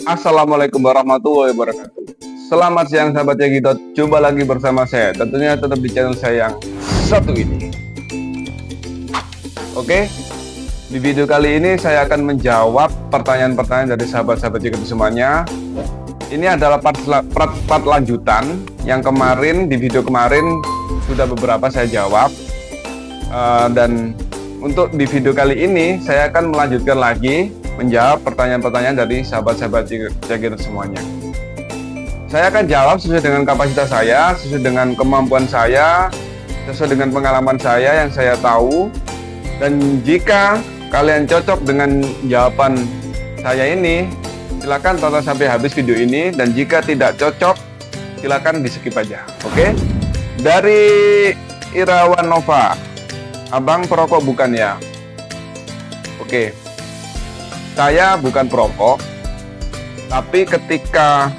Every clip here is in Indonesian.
Assalamualaikum warahmatullahi wabarakatuh. Selamat siang sahabat Yagidot. Jumpa lagi bersama saya. Tentunya tetap di channel saya yang satu ini. Oke, di video kali ini saya akan menjawab pertanyaan-pertanyaan dari sahabat-sahabat Yagidot semuanya. Ini adalah part lanjutan yang kemarin, di video kemarin sudah beberapa saya jawab. Dan untuk di video kali ini saya akan melanjutkan lagi menjawab pertanyaan-pertanyaan dari sahabat-sahabat Yagidot semuanya. Saya akan jawab sesuai dengan kapasitas saya, sesuai dengan kemampuan saya, sesuai dengan pengalaman saya yang saya tahu. Dan jika kalian cocok dengan jawaban saya ini, silakan tonton sampai habis video ini. Dan jika tidak cocok, silakan di skip aja. Oke? Dari Irawan Nova, abang perokok bukan ya? Oke. Saya bukan perokok, tapi ketika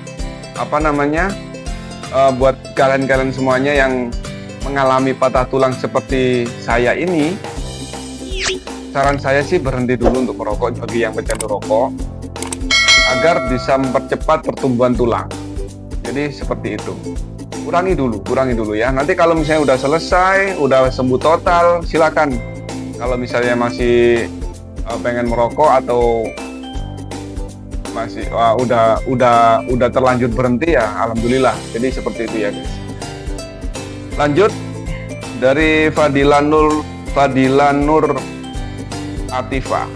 buat kalian-kalian semuanya yang mengalami patah tulang seperti saya ini, saran saya sih berhenti dulu untuk merokok bagi yang pecandu rokok, agar bisa mempercepat pertumbuhan tulang. Jadi seperti itu. Kurangi dulu ya. Nanti kalau misalnya udah selesai, udah sembuh total, silakan. Kalau misalnya masih pengen merokok atau masih udah terlanjur berhenti ya alhamdulillah. Jadi seperti itu ya guys. Lanjut dari Fadila Nur Atifa.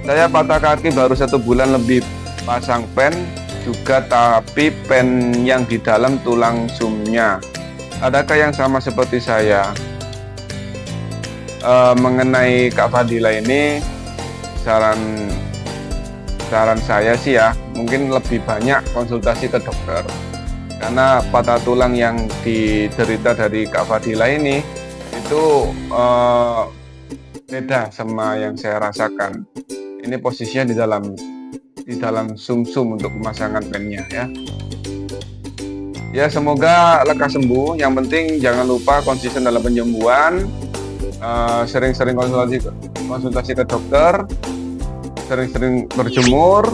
Saya patah kaki baru 1 bulan lebih, pasang pen juga, tapi pen yang di dalam tulang sumnya. Adakah yang sama seperti saya? Mengenai Kak Fadila ini, saran saya sih ya, mungkin lebih banyak konsultasi ke dokter, karena patah tulang yang diderita dari Kak Fadila ini itu beda sama yang saya rasakan. Ini posisinya di dalam sumsum untuk pemasangan pennya ya. Ya semoga lekas sembuh. Yang penting jangan lupa konsisten dalam penyembuhan. Sering-sering konsultasi ke dokter, sering-sering berjemur,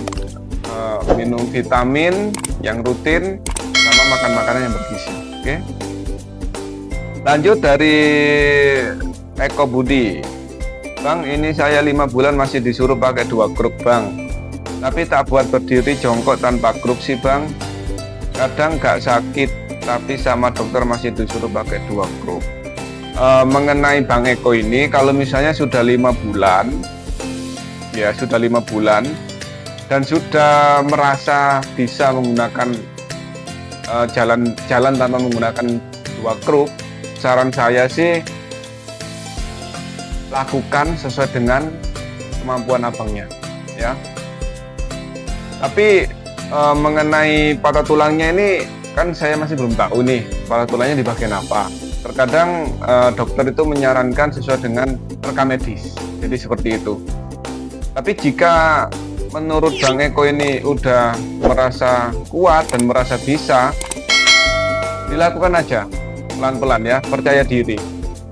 minum vitamin yang rutin, sama makan makanan yang bergizi. Oke. Lanjut dari Eko Budi. Bang, ini saya 5 bulan masih disuruh pakai 2 kruk bang, tapi tak buat berdiri jongkok tanpa kruk sih bang. Kadang gak sakit, tapi sama dokter masih disuruh pakai 2 kruk. Mengenai Bang Eko ini, kalau misalnya sudah 5 bulan ya, sudah 5 bulan dan sudah merasa bisa menggunakan jalan tanpa menggunakan 2 kruk, saran saya sih lakukan sesuai dengan kemampuan abangnya ya. Tapi mengenai patah tulangnya ini kan saya masih belum tahu nih patah tulangnya di bagian apa. Terkadang dokter itu menyarankan sesuai dengan rekam medis, jadi seperti itu. Tapi jika menurut Bang Eko ini udah merasa kuat dan merasa bisa, dilakukan aja pelan-pelan ya, percaya diri.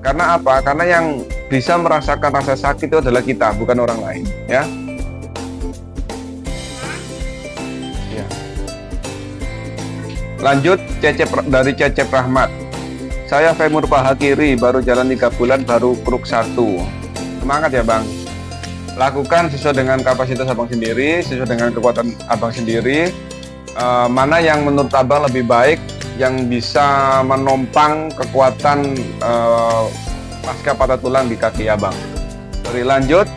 Karena apa? Karena yang bisa merasakan rasa sakit itu adalah kita, bukan orang lain ya. Ya. Lanjut dari Cecep Rahmat. Saya femur paha kiri, baru jalan 3 bulan, baru kruk 1. Semangat ya bang. Lakukan sesuai dengan kapasitas abang sendiri, sesuai dengan kekuatan abang sendiri. Mana yang menurut abang lebih baik, yang bisa menompang kekuatan pasca patah tulang di kaki abang. Mari lanjut.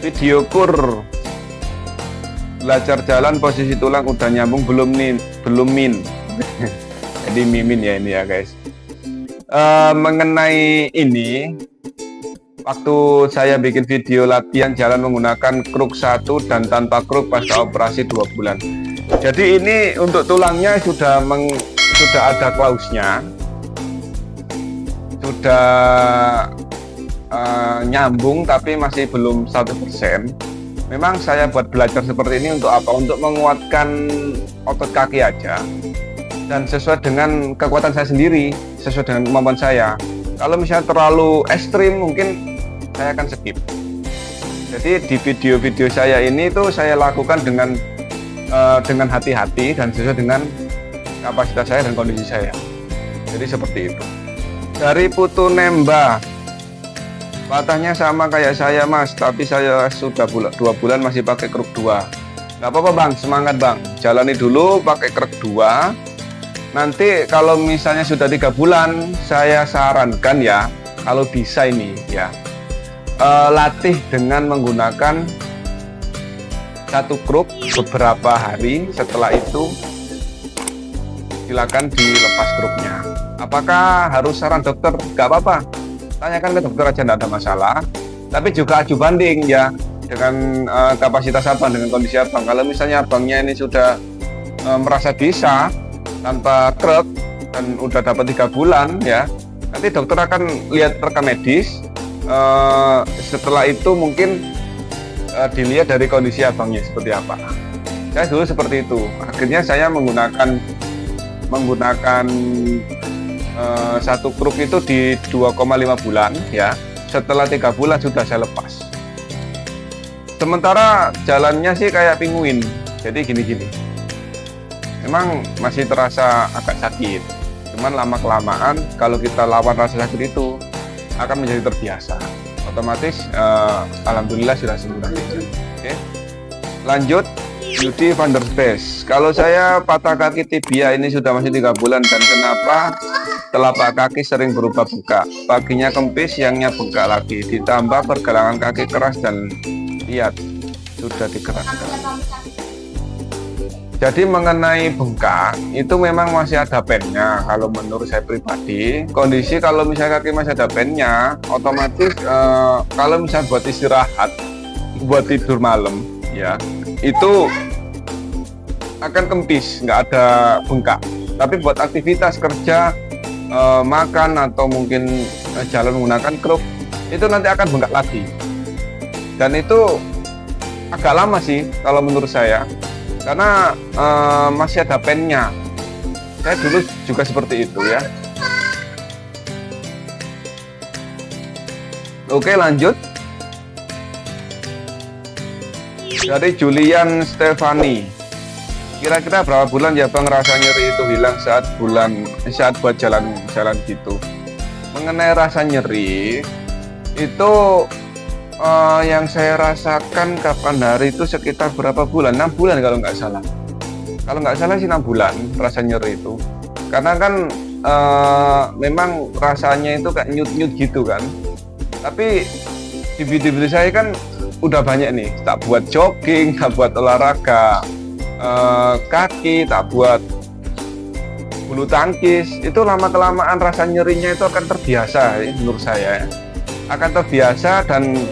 Video kur belajar jalan, posisi tulang udah nyambung belum min. Jadi mimin ya ini ya guys. Mengenai ini, waktu saya bikin video latihan jalan menggunakan kruk 1 dan tanpa kruk pasca operasi 2 bulan. Jadi ini untuk tulangnya sudah ada klausnya, sudah nyambung, tapi masih belum 100%. Memang saya buat belajar seperti ini untuk apa? Untuk menguatkan otot kaki aja, dan sesuai dengan kekuatan saya sendiri, sesuai dengan kemampuan saya. Kalau misalnya terlalu ekstrim, mungkin saya akan skip. Jadi di video-video saya ini tuh saya lakukan dengan dengan hati-hati dan sesuai dengan kapasitas saya dan kondisi saya. Jadi seperti itu. Dari Putu Nemba, patahnya sama kayak saya Mas, tapi saya sudah 2 bulan masih pakai kruk 2. Gak apa-apa Bang, semangat Bang, jalani dulu pakai kruk 2. Nanti kalau misalnya sudah 3 bulan, saya sarankan ya, kalau bisa ini ya, latih dengan menggunakan 1 kruk beberapa hari. Setelah itu silakan dilepas kruknya. Apakah harus saran dokter? Gak apa-apa, tanyakan ke dokter aja, tidak ada masalah. Tapi juga aju banding ya, dengan kapasitas abang, dengan kondisi abang. Kalau misalnya abangnya ini sudah merasa bisa tanpa kruk dan udah dapat 3 bulan ya, nanti dokter akan lihat rekam medis. Setelah itu mungkin dilihat dari kondisi abangnya seperti apa. Saya dulu seperti itu, akhirnya saya menggunakan 1 kruk itu di 2,5 bulan ya. Setelah 3 bulan sudah saya lepas. Sementara jalannya sih kayak pinguin, jadi gini-gini. Memang masih terasa agak sakit, cuman lama-kelamaan kalau kita lawan rasa sakit itu akan menjadi terbiasa. Otomatis alhamdulillah sudah sembuh nanti. Oke. Lanjut, Yudi van der Space. Kalau saya patah kaki tibia ini sudah masih 3 bulan, dan kenapa telapak kaki sering berubah bengkak, paginya kempis, siangnya bengkak lagi, ditambah pergelangan kaki keras dan lihat sudah digerakkan. Jadi mengenai bengkak itu memang masih ada pennya. Kalau menurut saya pribadi, kondisi kalau misalnya kaki masih ada pennya, otomatis kalau misalnya buat istirahat, buat tidur malam ya, itu akan kempis, nggak ada bengkak. Tapi buat aktivitas kerja, makan atau mungkin jalan menggunakan kruk, itu nanti akan bengkak lagi. Dan itu agak lama sih kalau menurut saya, karena masih ada pennya. Saya dulu juga seperti itu ya. Oke, lanjut. Dari Julian Stefani, kira-kira berapa bulan ya Bang rasa nyeri itu hilang saat buat jalan gitu? Mengenai rasa nyeri itu yang saya rasakan kapan hari itu sekitar berapa bulan? 6 bulan kalau nggak salah. Kalau nggak salah sih 6 bulan rasa nyeri itu. Karena kan memang rasanya itu kayak nyut-nyut gitu kan. Tapi di video-video saya kan udah banyak nih, tak buat jogging, tak buat olahraga kaki, tak buat bulu tangkis, itu lama-kelamaan rasa nyerinya itu akan terbiasa menurut saya. Akan terbiasa dan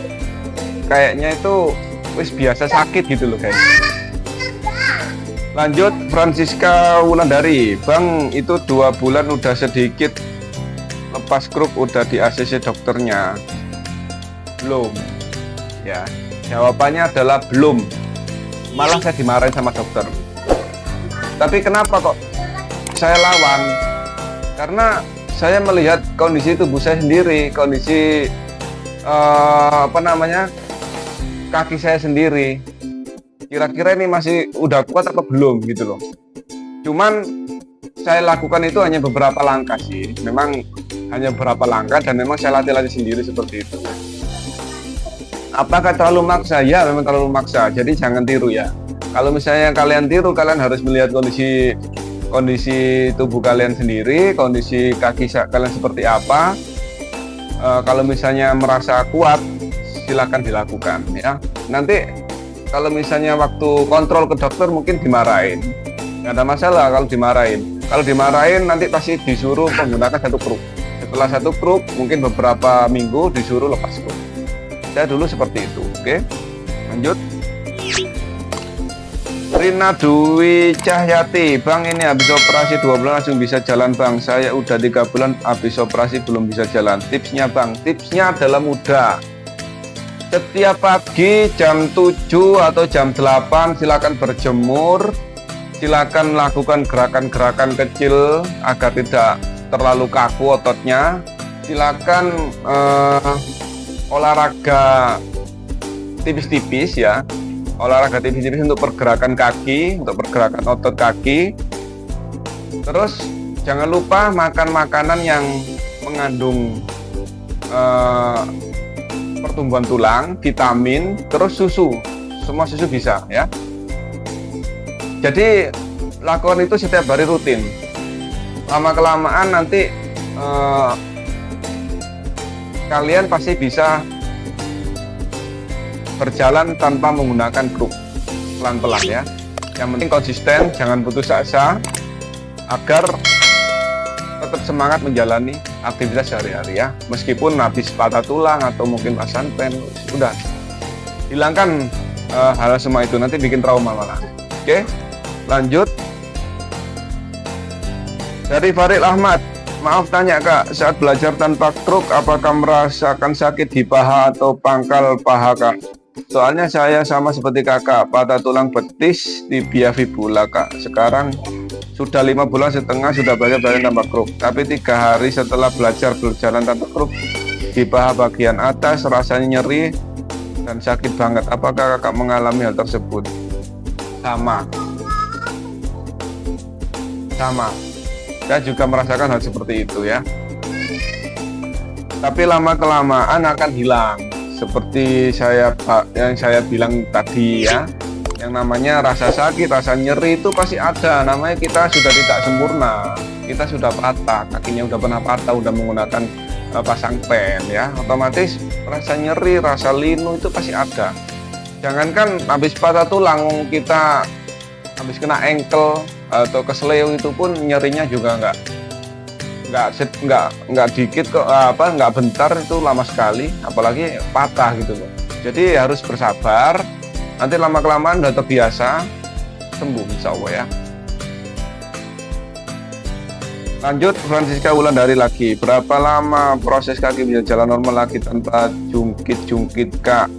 kayaknya itu wis biasa sakit gitu loh guys. Lanjut, Francisca Wulandari, Bang itu 2 bulan udah sedikit lepas kruk, udah di ACC dokternya belum ya? Jawabannya adalah belum, malah saya dimarahin sama dokter. Tapi kenapa kok saya lawan? Karena saya melihat kondisi tubuh saya sendiri, kondisi kaki saya sendiri, kira-kira ini masih udah kuat apa belum gitu loh. Cuman saya lakukan itu hanya beberapa langkah sih, memang hanya beberapa langkah, dan memang saya latih-latih sendiri seperti itu. Apakah terlalu maksa? Ya, memang terlalu maksa, jadi jangan tiru ya. Kalau misalnya kalian tiru, kalian harus melihat kondisi tubuh kalian sendiri, kondisi kaki kalian seperti apa. Kalau misalnya merasa kuat, silakan dilakukan ya. Nanti kalau misalnya waktu kontrol ke dokter mungkin dimarahin, nggak ada masalah kalau dimarahin. Kalau dimarahin nanti pasti disuruh menggunakan 1 kruk. Setelah 1 kruk mungkin beberapa minggu disuruh lepas kruk. Saya dulu seperti itu. Oke, lanjut. Rina Dwi Cahyati, Bang ini habis operasi 2 bulan langsung bisa jalan Bang. Saya udah 3 bulan habis operasi belum bisa jalan. Tipsnya Bang? Tipsnya adalah mudah. Setiap pagi jam 7 atau jam 8 silakan berjemur. Silakan lakukan gerakan-gerakan kecil agar tidak terlalu kaku ototnya. Silakan olahraga tipis-tipis ya. olahraga tipis-tipis untuk pergerakan kaki, untuk pergerakan otot kaki. Terus jangan lupa makan makanan yang mengandung pertumbuhan tulang, vitamin, terus susu. Semua susu bisa ya. Jadi lakukan itu setiap hari rutin. Lama-kelamaan nanti kalian pasti bisa berjalan tanpa menggunakan kruk, pelan-pelan ya. Yang penting konsisten, jangan putus asa agar tetap semangat menjalani aktivitas sehari-hari ya. Meskipun habis patah tulang atau mungkin pasang pen, sudah hilangkan hal semua itu, nanti bikin trauma malah. Oke, lanjut. Dari Farid Ahmad, maaf tanya Kak, saat belajar tanpa kruk apakah merasakan sakit di paha atau pangkal paha Kak? Soalnya saya sama seperti kakak, patah tulang betis tibia fibula Kak. Sekarang sudah 5 bulan setengah sudah belajar tanpa kruk, tapi 3 hari setelah belajar berjalan tanpa kruk, di paha bagian atas rasanya nyeri dan sakit banget. Apakah kakak mengalami hal tersebut? Sama. Saya juga merasakan hal seperti itu ya. Tapi lama-kelamaan akan hilang. Seperti yang saya bilang tadi ya. Yang namanya rasa sakit, rasa nyeri itu pasti ada. Namanya kita sudah tidak sempurna. Kita sudah patah, kakinya udah pernah patah, udah menggunakan pasang pen ya. Otomatis rasa nyeri, rasa linu itu pasti ada. Jangankan habis patah tulang, kita habis kena ankle atau kesleo itu pun nyerinya juga nggak dikit kok, nggak bentar, itu lama sekali, apalagi patah gitu loh. Jadi harus bersabar, nanti lama-kelamaan udah terbiasa, sembuh insya Allah ya. Lanjut, Francisca Wulandari lagi, berapa lama proses kaki bisa jalan normal lagi tanpa jungkit-jungkit Kak?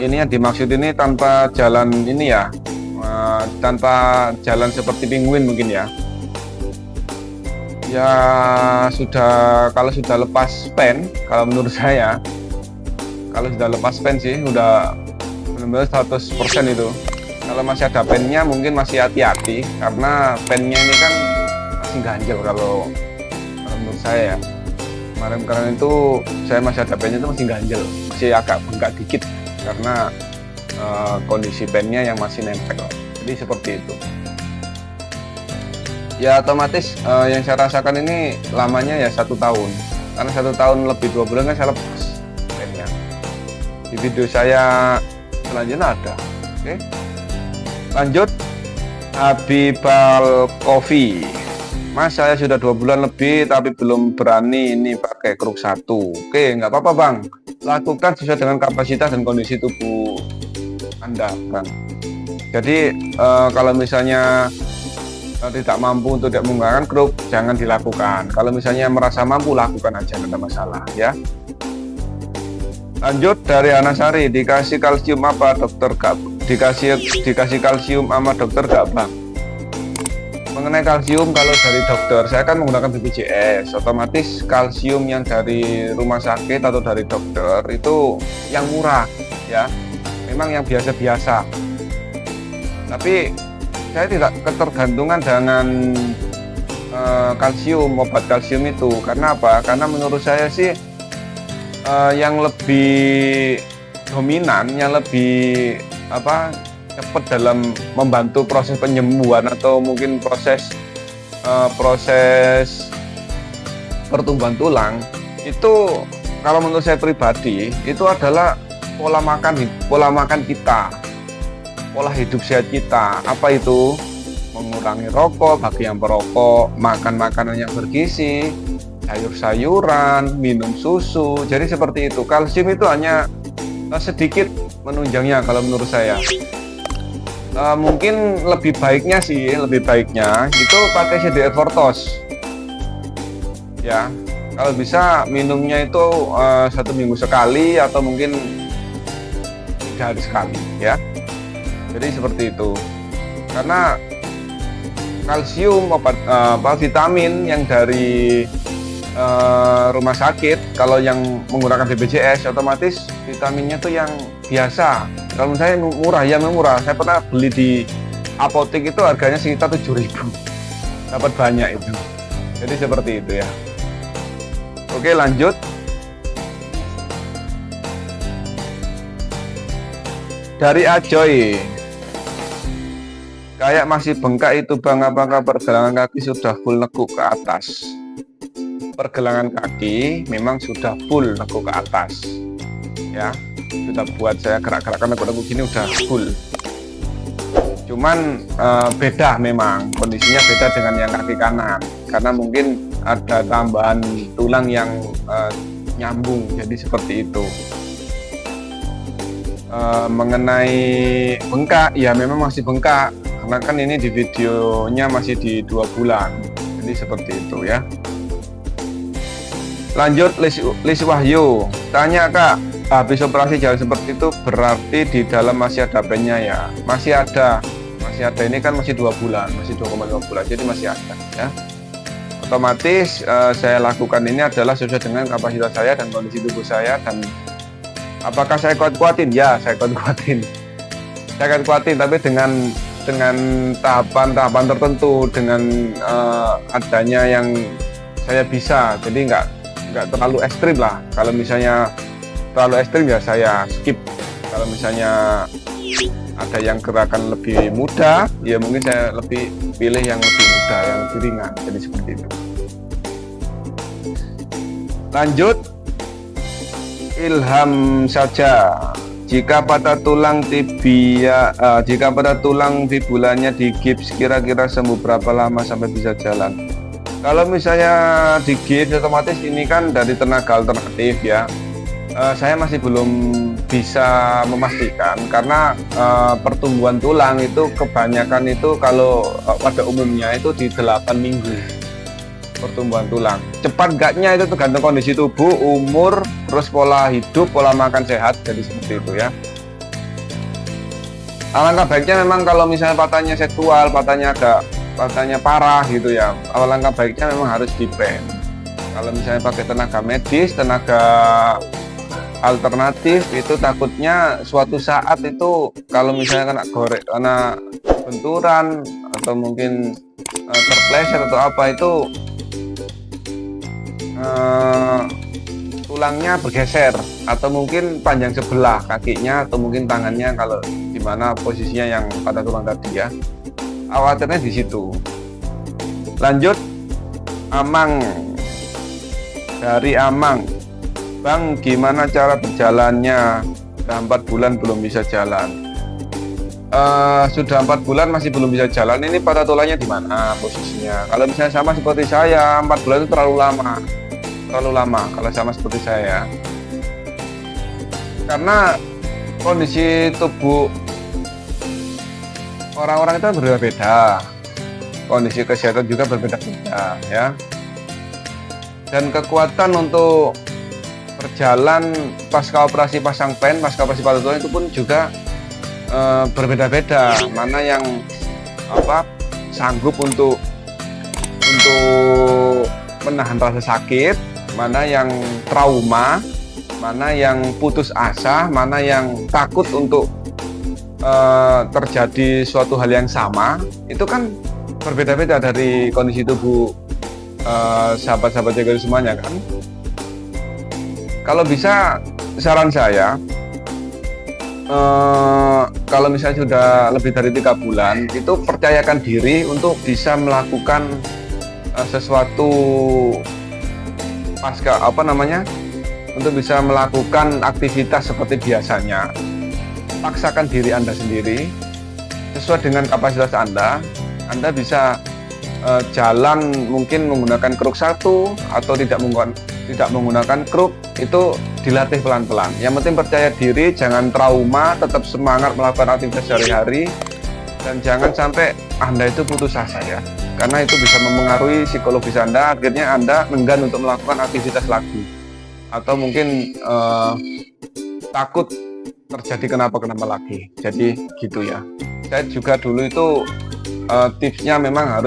Ini yang dimaksud ini tanpa jalan ini ya, tanpa jalan seperti penguin mungkin ya. Ya kalau sudah lepas pen, kalau menurut saya, kalau sudah lepas pen sih udah benar-benar 100% itu. Kalau masih ada pennya mungkin masih hati-hati, karena pennya ini kan masih ganjel kalau menurut saya ya. Kemarin itu saya masih ada pennya itu masih ganjel, masih agak bengkak dikit karena kondisi pennya yang masih nempel. Jadi seperti itu ya. Otomatis yang saya rasakan ini lamanya ya 1 tahun, karena 1 tahun lebih 2 bulan kan saya lepas pennya. Di video saya selanjutnya ada. Oke, lanjut. Habibal Coffee, Mas, saya sudah 2 bulan lebih tapi belum berani ini pakai kruk 1. Oke, nggak apa-apa Bang, lakukan sesuai dengan kapasitas dan kondisi tubuh Anda Bang. Jadi kalau misalnya tidak mampu untuk tidak menggunakan kruk, jangan dilakukan. Kalau misalnya merasa mampu, lakukan aja, tidak ada masalah ya. Lanjut, dari Anasari, dikasih kalsium apa dokter Gak? Dikasih kalsium sama dokter gak Bang? Mengenai kalsium, kalau dari dokter, saya kan menggunakan BPJS, otomatis kalsium yang dari rumah sakit atau dari dokter itu yang murah ya, memang yang biasa-biasa. Tapi saya tidak ketergantungan dengan kalsium, obat kalsium itu. Karena apa? Karena menurut saya sih yang lebih dominan, yang lebih cepat dalam membantu proses penyembuhan atau mungkin proses pertumbuhan tulang itu, kalau menurut saya pribadi, itu adalah pola makan kita, pola hidup sehat kita. Apa itu? Mengurangi rokok bagi yang perokok, makan makanan yang bergizi, sayur-sayuran, minum susu. Jadi seperti itu. Kalsium itu hanya sedikit menunjangnya kalau menurut saya. Mungkin lebih baiknya itu pakai CDR Fortos ya. Kalau bisa minumnya itu 1 minggu sekali atau mungkin 3 hari sekali ya. Jadi seperti itu. Karena kalsium, vitamin yang dari rumah sakit, kalau yang menggunakan BPJS otomatis vitaminnya tuh yang biasa, Kalau menurut saya murah, ya memang murah. Saya pernah beli di apotek itu harganya sekitar 7.000, dapat banyak itu. Jadi seperti itu ya. Oke, lanjut. Dari Ajoy, kayak masih bengkak itu bang, apakah pergelangan kaki sudah full nekuk ke atas? Pergelangan kaki memang sudah full nekuk ke atas ya, sudah buat saya gerak-gerakkan nekuk-nekuk gini udah full. Cuman beda, memang kondisinya beda dengan yang kaki kanan, karena mungkin ada tambahan tulang yang nyambung, jadi seperti itu. Mengenai bengkak, ya memang masih bengkak, karena kan ini di videonya masih di 2 bulan, jadi seperti itu ya. Lanjut, Lis Wahyu tanya, Kak, habis operasi jalan seperti itu berarti di dalam masih ada pennya ya? Masih ada, ini kan masih 2 bulan, masih 2,5 bulan, jadi masih ada ya. Otomatis saya lakukan ini adalah sesuai dengan kapasitas saya dan kondisi tubuh saya. Dan apakah saya kuat-kuatin? Ya, saya kuat-kuatin. Saya akan kuatin, tapi dengan tahapan-tahapan tertentu, dengan adanya yang saya bisa. Jadi nggak terlalu ekstrim lah. Kalau misalnya terlalu ekstrim ya saya skip. Kalau misalnya ada yang gerakan lebih mudah, ya mungkin saya lebih pilih yang lebih mudah, yang lebih ringan. Jadi seperti itu. Lanjut, Ilham saja. Jika patah tulang tibia, jika patah tulang fibulanya digips, kira-kira sembuh berapa lama sampai bisa jalan? Kalau misalnya digips, otomatis ini kan dari tenaga alternatif ya. Saya masih belum bisa memastikan, karena pertumbuhan tulang itu kebanyakan itu kalau pada umumnya itu di 8 minggu pertumbuhan tulang. Cepat enggaknya itu tergantung kondisi tubuh, umur, terus pola hidup, pola makan sehat, jadi seperti itu ya. Alangkah baiknya memang kalau misalnya patahnya seksual, patahnya parah gitu ya, alangkah baiknya memang harus di-pen. Kalau misalnya pakai tenaga medis, tenaga alternatif, itu takutnya suatu saat itu kalau misalnya kena gorek, kena benturan atau mungkin terpleset atau apa, itu tulangnya bergeser atau mungkin panjang sebelah kakinya atau mungkin tangannya, kalau dimana posisinya yang pada tulang tadi ya. Khawatirnya di situ. Lanjut, Amang, dari Amang, Bang, gimana cara berjalannya? Sudah 4 bulan belum bisa jalan. Sudah 4 bulan masih belum bisa jalan. Ini patah tulangnya di mana posisinya? Kalau misalnya sama seperti saya, 4 bulan itu terlalu lama kalau sama seperti saya, karena kondisi tubuh orang-orang itu berbeda-beda, kondisi kesehatan juga berbeda-beda ya, dan kekuatan untuk berjalan pasca operasi pasang pen, pasca operasi patah tulang itu pun juga berbeda-beda. Mana yang sanggup untuk menahan rasa sakit, mana yang trauma, mana yang putus asa, mana yang takut untuk terjadi suatu hal yang sama. Itu kan berbeda-beda dari kondisi tubuh sahabat-sahabat jaga semuanya kan. Kalau bisa, saran saya, kalau misalnya sudah lebih dari 3 bulan, itu percayakan diri untuk bisa melakukan sesuatu pasca untuk bisa melakukan aktivitas seperti biasanya. Paksakan diri Anda sendiri sesuai dengan kapasitas Anda. Anda bisa jalan mungkin menggunakan kruk 1 atau tidak menggunakan kruk, itu dilatih pelan-pelan. Yang penting percaya diri, jangan trauma, tetap semangat melakukan aktivitas sehari-hari, dan jangan sampai Anda itu putus asa ya, karena itu bisa memengaruhi psikologis Anda. Akhirnya Anda enggan untuk melakukan aktivitas lagi, atau mungkin takut terjadi kenapa lagi. Jadi gitu ya. Saya juga dulu itu tipsnya memang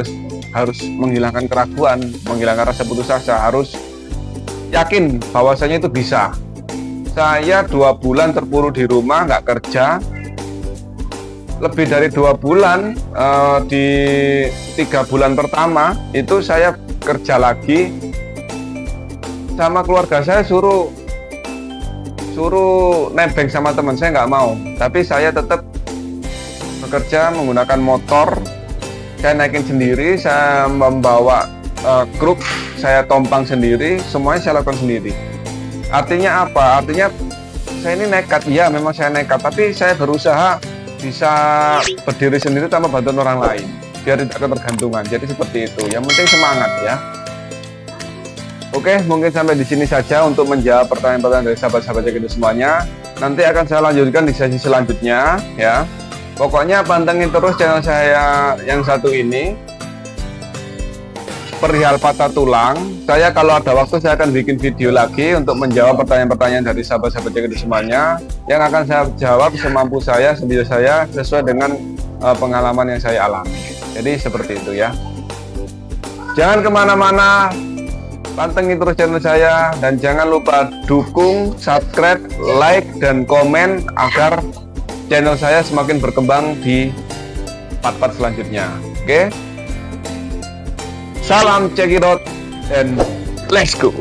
harus menghilangkan keraguan, menghilangkan rasa putus asa, harus yakin bahwasanya itu bisa. Saya 2 bulan terpuruk di rumah, nggak kerja, lebih dari 2 bulan, di 3 bulan pertama itu saya kerja lagi, sama keluarga saya suruh nebeng sama teman saya, nggak mau, tapi saya tetap bekerja menggunakan motor. Saya naikin sendiri, saya membawa kruk, saya tompang sendiri, semuanya saya lakukan sendiri. Artinya apa? Artinya saya ini nekat, ya memang saya nekat, tapi saya berusaha bisa berdiri sendiri tanpa bantuan orang lain, biar tidak ketergantungan. Jadi seperti itu. Yang penting semangat ya. Oke, mungkin sampai di sini saja untuk menjawab pertanyaan-pertanyaan dari sahabat-sahabat itu semuanya. Nanti akan saya lanjutkan di sesi selanjutnya ya. Pokoknya pantengin terus channel saya yang satu ini, perihal patah tulang. Saya kalau ada waktu saya akan bikin video lagi untuk menjawab pertanyaan-pertanyaan dari sahabat-sahabat itu semuanya, yang akan saya jawab semampu saya, sebisa saya, sesuai dengan pengalaman yang saya alami. Jadi seperti itu ya. Jangan kemana-mana, pantengin terus channel saya, dan jangan lupa dukung, subscribe, like, dan komen agar channel saya semakin berkembang di part-part selanjutnya. Oke? Salam cekidot, and let's go!